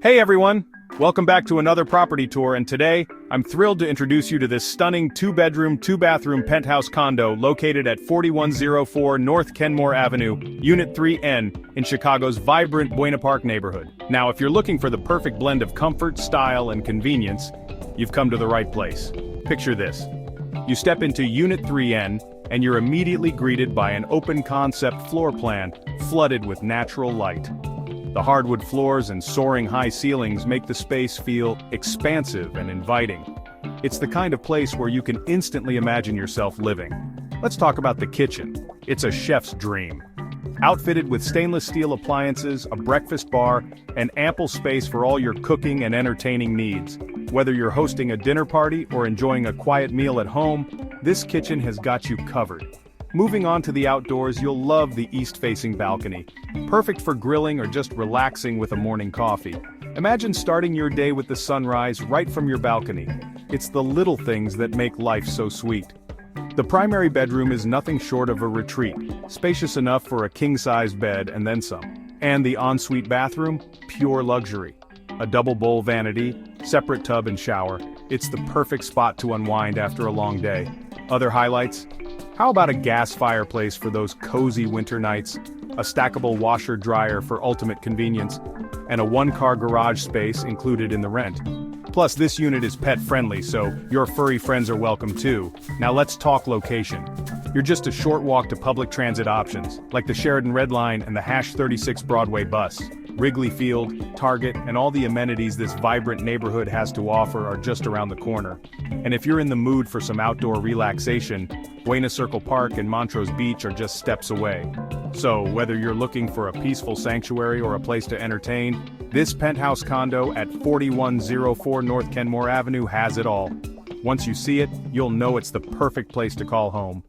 Hey everyone! Welcome back to another property tour, and today, I'm thrilled to introduce you to this stunning 2-bedroom, 2-bathroom penthouse condo located at 4104 North Kenmore Avenue, Unit 3N, in Chicago's vibrant Buena Park neighborhood. Now, if you're looking for the perfect blend of comfort, style, and convenience, you've come to the right place. Picture this. You step into Unit 3N, and you're immediately greeted by an open-concept floor plan flooded with natural light. The hardwood floors and soaring high ceilings make the space feel expansive and inviting. It's the kind of place where you can instantly imagine yourself living. Let's talk about the kitchen. It's a chef's dream. Outfitted with stainless steel appliances, a breakfast bar, and ample space for all your cooking and entertaining needs. Whether you're hosting a dinner party or enjoying a quiet meal at home, this kitchen has got you covered. Moving on to the outdoors, you'll love the east-facing balcony. Perfect for grilling or just relaxing with a morning coffee. Imagine starting your day with the sunrise right from your balcony. It's the little things that make life so sweet. The primary bedroom is nothing short of a retreat, spacious enough for a king-sized bed and then some. And the ensuite bathroom, pure luxury. A double bowl vanity, separate tub and shower. It's the perfect spot to unwind after a long day. Other highlights? How about a gas fireplace for those cozy winter nights, a stackable washer-dryer for ultimate convenience, and a one-car garage space included in the rent. Plus, this unit is pet-friendly, so your furry friends are welcome too. Now let's talk location. You're just a short walk to public transit options, like the Sheridan Red Line and the #36 Broadway bus. Wrigley Field, Target, and all the amenities this vibrant neighborhood has to offer are just around the corner. And if you're in the mood for some outdoor relaxation, Buena Circle Park and Montrose Beach are just steps away. So, whether you're looking for a peaceful sanctuary or a place to entertain, this penthouse condo at 4104 North Kenmore Avenue has it all. Once you see it, you'll know it's the perfect place to call home.